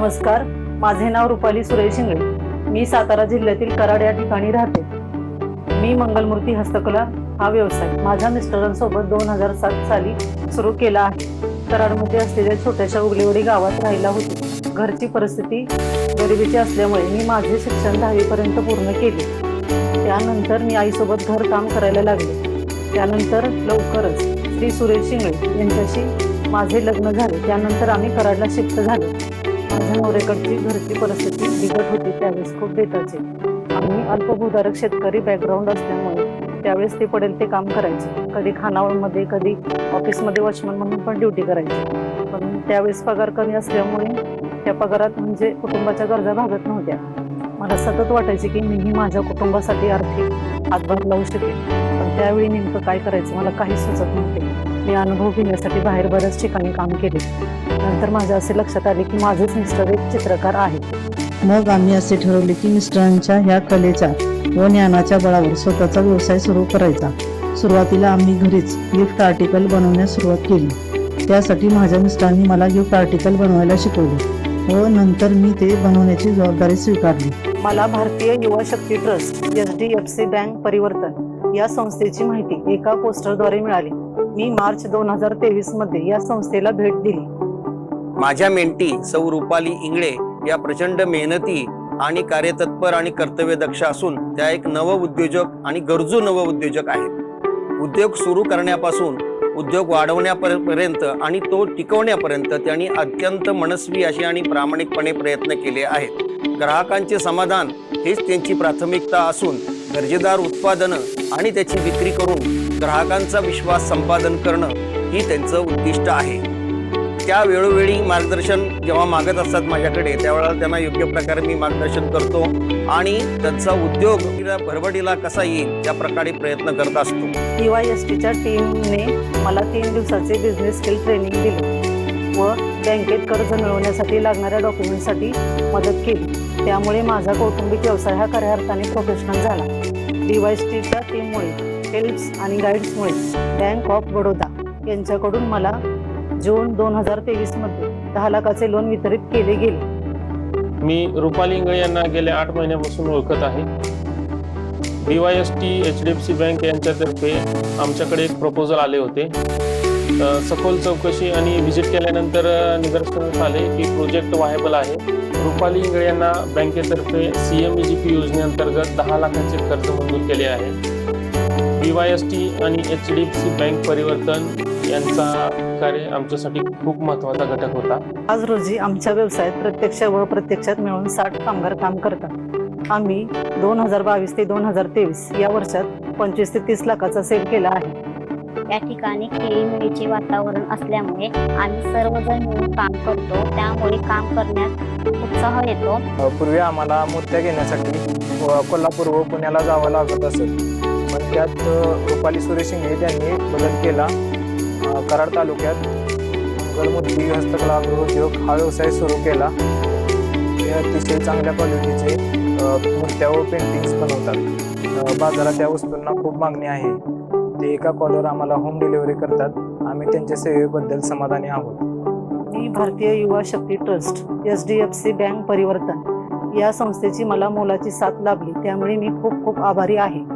नमस्कार, माझे नाव रुपाली सुरेश शिंगळे। मी सातारा जिल्ह्यातील कराड या ठिकाणी राहते। मी मंगलमूर्ती हस्तकला हा व्यवसाय माझ्या मिस्टरांसोबत 2007 साली सुरू केला आहे। कराडमध्ये असलेल्या छोट्याशा उगलेवाडी गावात राहिला होते। घरची परिस्थिती गरिबीची असल्यामुळे मी माझे शिक्षण 10वी पर्यंत पूर्ण केले। त्यानंतर मी आईसोबत घर काम करायला लागले। त्यानंतर लवकरच श्री सुरेश शिंगळे यांच्याशी माझे लग्न झाले। त्यानंतर आम्ही कराडला शिफ्ट झालो। माझ्या नवऱ्याकडची घरची परिस्थिती बिकट होती, त्यावेळेस खूप बेताची। आम्ही अल्पभूधारक शेतकरी बॅकग्राऊंड असल्यामुळे त्यावेळेस ते पडेल ते काम करायचे। कधी खानावळमध्ये, कधी ऑफिसमध्ये वॉचमन म्हणून पण ड्युटी करायची। पण त्यावेळेस पगार कमी असल्यामुळे त्या पगारात म्हणजे कुटुंबाच्या गरजा भागत नव्हत्या। मला सतत वाटायचे की मीही माझ्या कुटुंबासाठी आर्थिक हातभार लावू शकेन, पण त्यावेळी नेमकं काय करायचं मला काहीच सुचत नव्हते। मी अनुभव घेण्यासाठी बाहेर बऱ्याच ठिकाणी काम केले। नंतर माझ्या असे लक्षात आले की माझेच मिस्टर एक चित्रकार आहेत। मग आम्ही असे ठरवले की मिस्टरांच्या ह्या कलेच्या व ज्ञानाच्या बळावर स्वतःचा व्यवसाय सुरू करायचा। सुरुवातीला आम्ही घरीच गिफ्ट आर्टिकल बनवण्यास सुरुवात केली। त्यासाठी माझ्या मिस्टरांनी मला गिफ्ट आर्टिकल बनवायला शिकवले व नंतर मी ते बनवण्याची जबाबदारी स्वीकारली। मला भारतीय युवा शक्ती ट्रस्ट HDFC बँक परिवर्तन या संस्थेची माहिती एका पोस्टरद्वारे मिळाली। मी मार्च 2023 मध्ये या संस्थेला भेट दिली। माझ्या मेंटी सौ रुपाली इंगळे या प्रचंड मेहनती आणि कार्यतत्पर आणि कर्तव्यदक्ष असून त्या एक नवउद्योजक आणि गरजू नवउद्योजक आहेत। उद्योग सुरू करण्यापासून उद्योग वाढवण्यापर्यंत आणि तो टिकवण्यापर्यंत त्यांनी अत्यंत मनस्वी असे आणि प्रामाणिकपणे प्रयत्न केले आहेत। ग्राहकांचे समाधान हेच त्यांची प्राथमिकता असून दर्जेदार उत्पादनं आणि त्याची विक्री करून ग्राहकांचा विश्वास संपादन करणं ही त्यांचं उद्दिष्ट आहे। त्या वेळोवेळी मार्गदर्शन जेव्हा मागत असतात माझ्याकडे, त्यावेळेला त्यांना योग्य प्रकारे मी मार्गदर्शन करतो आणि त्यांचा उद्योग भरभराटीला कसा येईल त्या प्रकारे प्रयत्न करत असतो। DYSTच्या टीमने मला 3 दिवसाचे बिझनेस स्किल ट्रेनिंग दिले व बँकेत कर्ज मिळवण्यासाठी लागणाऱ्या डॉक्युमेंटसाठी मदत केली। त्यामुळे माझा कौटुंबिक व्यवसाय हा खऱ्या अर्थाने प्रोफेशनल झाला। DYSTच्या टीममुळे, हेल्प्स आणि गाईड्समुळे बँक ऑफ बडोदा यांच्याकडून मला जून 2023 मध्ये 10 लाखाचे लोन वितरित केले गेले। मी रुपाली इंगळे यांना गेल्या 8 महिन्यापासून ओळखत आहे। DYST HDFC बँक यांच्यातर्फे आमच्याकडे एक प्रपोजल आले होते। सखोल चौकशी आणि व्हिजिट केल्यानंतर निदर्शनास आले की प्रोजेक्ट व्हायबल आहे। रुपाली इंगळे यांना बँकेतर्फे CMEGP योजनेअंतर्गत 10 लाखाचे कर्ज मंजूर केले आहे। DYST आणि HDFC बँक परिवर्तन यांचा कार्य आमच्यासाठी खूप महत्त्वाचा घटक होता। आज रोजी आमच्या व्यवसायात प्रत्यक्ष व प्रत्यक्षात मिळून 60 कामगार काम करतात। आम्ही 2022 ते 2023 या वर्षात 25 ते 30 लाखाचा सेल केला आहे। या ठिकाणी खेळीमेळीचे वातावरण असल्यामुळे आम्ही सर्वजण मिळून काम करतो, त्यामुळे काम करण्यात उत्साह येतो। पूर्वी आम्हाला मूर्त्या घेण्यासाठी कोल्हापूर व पुण्याला जावं लागत असत, पण त्यात रुपाली सुरेश शिंगळे यांनी बदल केला। कराड तालुक्यात मंगलमूर्ती हस्तकला उद्योग हा व्यवसाय सुरू केला। ते अतिशय चांगल्या क्वालिटीचे मूर्त्या व पेंटिंग्स बनवतात। बाजारात त्या वस्तूंना खूप मागणी आहे। ते एका कॉलवर आम्हाला होम डिलिव्हरी करतात। आम्ही त्यांच्या सेवेबद्दल समाधानी आहोत। मी भारतीय युवा शक्ती ट्रस्ट HDFC बँक परिवर्तन या संस्थेची मला मोलाची साथ लाभली, त्यामुळे मी खूप खूप आभारी आहे।